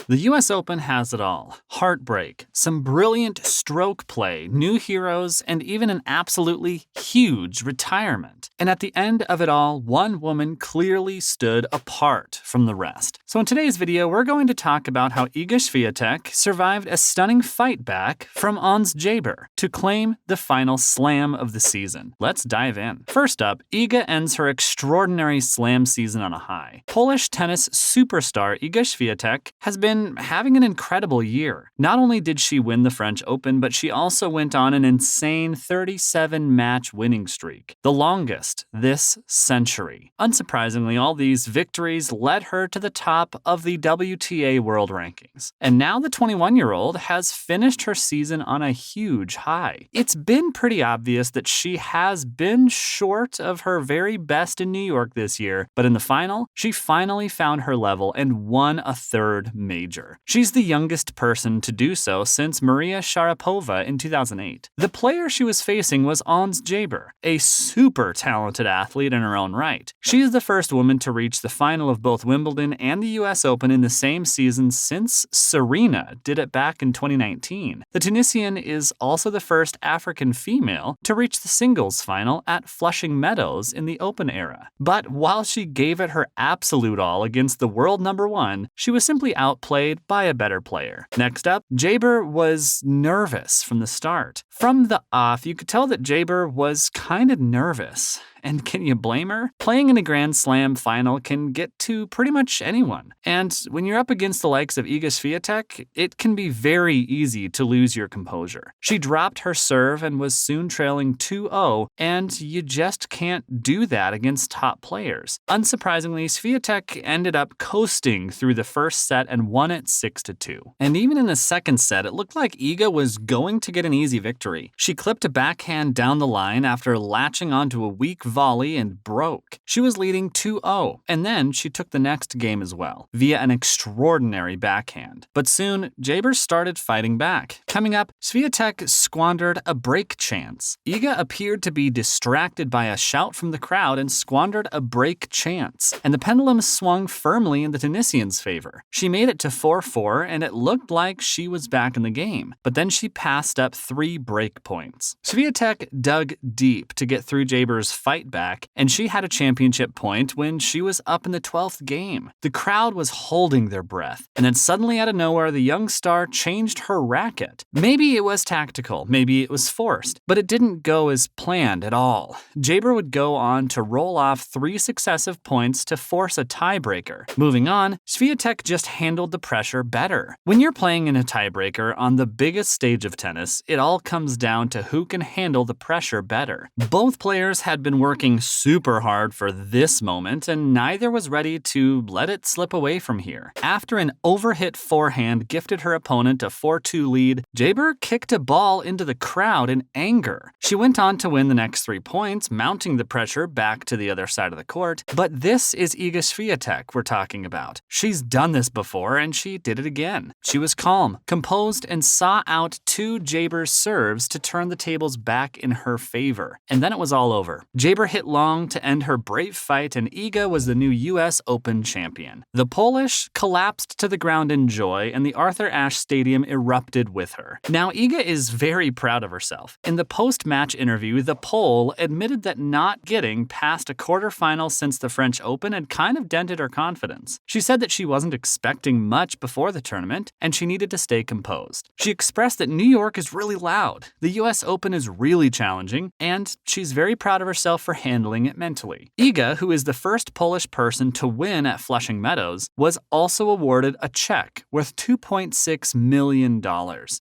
The US Open has it all. Heartbreak, some brilliant stroke play, new heroes, and even an absolutely huge retirement. And at the end of it all, one woman clearly stood apart from the rest. So in today's video, we're going to talk about how Iga Swiatek survived a stunning fight back from Ons Jabeur to claim the final slam of the season. Let's dive in. First up, Iga ends her extraordinary slam season on a high. Polish tennis superstar Iga Swiatek has been having an incredible year. Not only did she win the French Open, but she also went on an insane 37-match winning streak, the longest this century. Unsurprisingly, all these victories led her to the top of the WTA World Rankings. And now the 21-year-old has finished her season on a huge high. It's been pretty obvious that she has been short of her very best in New York this year, but in the final, she finally found her level and won a third major. She's the youngest person to do so since Maria Sharapova in 2008. The player she was facing was Ons Jabeur, a super talented athlete in her own right. She is the first woman to reach the final of both Wimbledon and the US Open in the same season since Serena did it back in 2019. The Tunisian is also the first African female to reach the singles final at Flushing Meadows in the Open era. But while she gave it her absolute all against the world number one, she was simply outplayed by a better player. Next up, Jabeur was nervous from the start. From the off, you could tell that Jabeur was kind of nervous. And can you blame her? Playing in a Grand Slam final can get to pretty much anyone. And when you're up against the likes of Iga Swiatek, it can be very easy to lose your composure. She dropped her serve and was soon trailing 2-0, and you just can't do that against top players. Unsurprisingly, Swiatek ended up coasting through the first set and won it 6-2. And even in the second set, it looked like Iga was going to get an easy victory. She clipped a backhand down the line after latching onto a weak volley and broke. She was leading 2-0, and then she took the next game as well, via an extraordinary backhand. But soon, Jabeur started fighting back. Coming up, Swiatek squandered a break chance. Iga appeared to be distracted by a shout from the crowd and squandered a break chance, and the pendulum swung firmly in the Tunisian's favor. She made it to 4-4, and it looked like she was back in the game, but then she passed up 3 break points. Swiatek dug deep to get through Jabeur's fight back, and she had a championship point when she was up in the 12th game. The crowd was holding their breath, and then suddenly out of nowhere, the young star changed her racket. Maybe it was tactical, maybe it was forced, but it didn't go as planned at all. Jabeur would go on to roll off 3 successive points to force a tiebreaker. Moving on, Swiatek just handled the pressure better. When you're playing in a tiebreaker on the biggest stage of tennis, it all comes down to who can handle the pressure better. Both players had been working super hard for this moment, and neither was ready to let it slip away from here. After an overhit forehand gifted her opponent a 4-2 lead, Jabeur kicked a ball into the crowd in anger. She went on to win the next 3 points, mounting the pressure back to the other side of the court. But this is Iga Swiatek we're talking about. She's done this before, and she did it again. She was calm, composed, and saw out 2 Jabeur's serves to turn the tables back in her favor. And then it was all over. Jabeur hit long to end her brave fight, and Iga was the new US Open champion. The Polish collapsed to the ground in joy, and the Arthur Ashe Stadium erupted with her. Now, Iga is very proud of herself. In the post-match interview, the Pole admitted that not getting past a quarterfinal since the French Open had kind of dented her confidence. She said that she wasn't expecting much before the tournament, and she needed to stay composed. She expressed that New York is really loud, the US Open is really challenging, and she's very proud of herself for handling it mentally. Iga, who is the first Polish person to win at Flushing Meadows, was also awarded a check worth $2.6 million.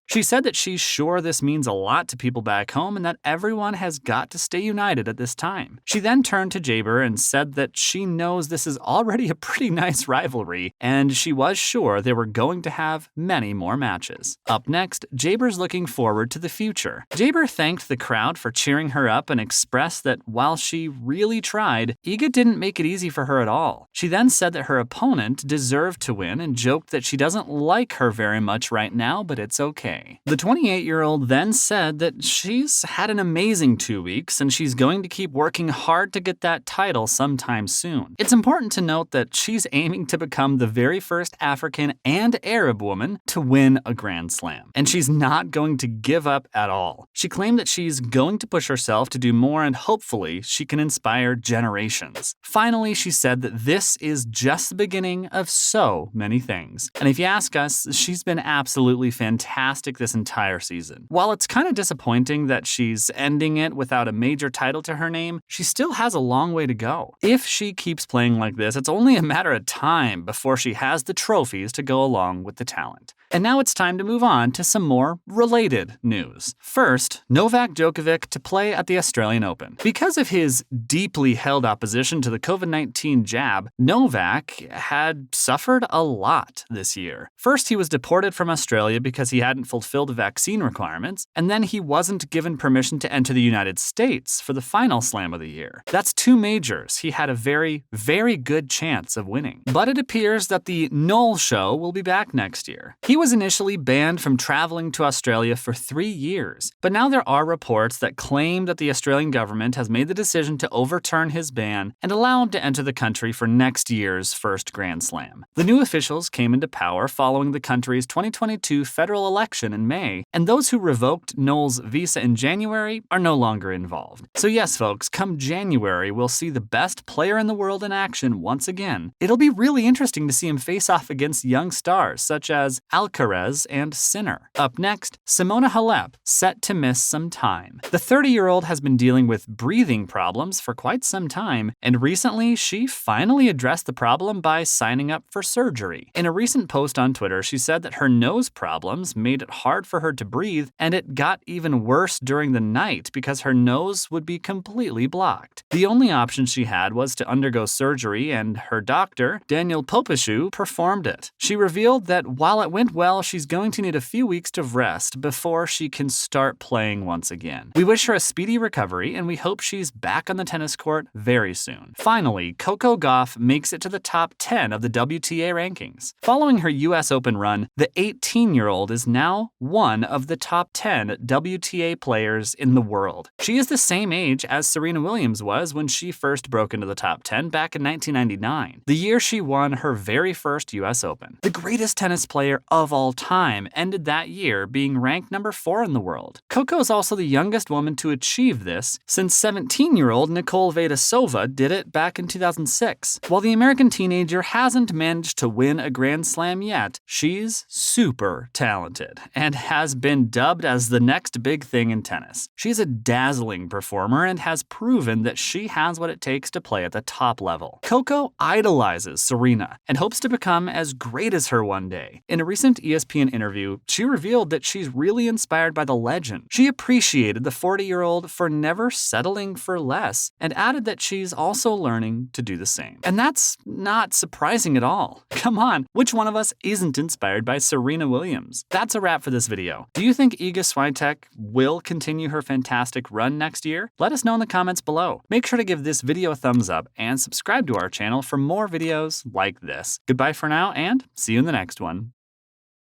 She said that she's sure this means a lot to people back home and that everyone has got to stay united at this time. She then turned to Jabeur and said that she knows this is already a pretty nice rivalry, and she was sure they were going to have many more matches. Up next, Jabeur's looking forward to the future. Jabeur thanked the crowd for cheering her up and expressed that while while she really tried, Iga didn't make it easy for her at all. She then said that her opponent deserved to win and joked that she doesn't like her very much right now, but it's okay. The 28-year-old then said that she's had an amazing 2 weeks and she's going to keep working hard to get that title sometime soon. It's important to note that she's aiming to become the very first African and Arab woman to win a Grand Slam, and she's not going to give up at all. She claimed that she's going to push herself to do more and hopefully she can inspire generations. Finally, she said that this is just the beginning of so many things. And if you ask us, she's been absolutely fantastic this entire season. While it's kind of disappointing that she's ending it without a major title to her name, she still has a long way to go. If she keeps playing like this, it's only a matter of time before she has the trophies to go along with the talent. And now it's time to move on to some more related news. First, Novak Djokovic to play at the Australian Open. Because of his deeply held opposition to the COVID-19 jab, Novak had suffered a lot this year. First, he was deported from Australia because he hadn't fulfilled the vaccine requirements, and then he wasn't given permission to enter the United States for the final slam of the year. That's 2 majors he had a very, very good chance of winning. But it appears that the Knoll show will be back next year. He was initially banned from traveling to Australia for 3 years, but now there are reports that claim that the Australian government has made the decision to overturn his ban and allow him to enter the country for next year's first Grand Slam. The new officials came into power following the country's 2022 federal election in May, and those who revoked Knoll's visa in January are no longer involved. So yes, folks, come January, we'll see the best player in the world in action once again. It'll be really interesting to see him face off against young stars such as Alcaraz and Sinner. Up next, Simona Halep, set to miss some time. The 30-year-old has been dealing with breathing problems for quite some time, and recently she finally addressed the problem by signing up for surgery. In a recent post on Twitter, she said that her nose problems made it hard for her to breathe, and it got even worse during the night because her nose would be completely blocked. The only option she had was to undergo surgery, and her doctor, Daniel Popescu, performed it. She revealed that while it went well, she's going to need a few weeks to rest before she can start playing once again. We wish her a speedy recovery, and we hope she's back on the tennis court very soon. Finally, Coco Gauff makes it to the top 10 of the WTA rankings. Following her US Open run, the 18-year-old is now one of the top 10 WTA players in the world. She is the same age as Serena Williams was when she first broke into the top 10 back in 1999, the year she won her very first US Open. The greatest tennis player of all time ended that year being ranked number 4 in the world. Coco is also the youngest woman to achieve this since 17-year-old Nicole Vedasova did it back in 2006. While the American teenager hasn't managed to win a Grand Slam yet, she's super talented and has been dubbed as the next big thing in tennis. She's a dazzling performer and has proven that she has what it takes to play at the top level. Coco idolizes Serena and hopes to become as great as her one day. In a recent ESPN interview, she revealed that she's really inspired by the legend. She appreciated the 40-year-old for never settling for less and added that she's also learning to do the same. And that's not surprising at all. Come on, which one of us isn't inspired by Serena Williams? That's a wrap for this video. Do you think Iga Swiatek will continue her fantastic run next year? Let us know in the comments below. Make sure to give this video a thumbs up and subscribe to our channel for more videos like this. Goodbye for now, and see you in the next one.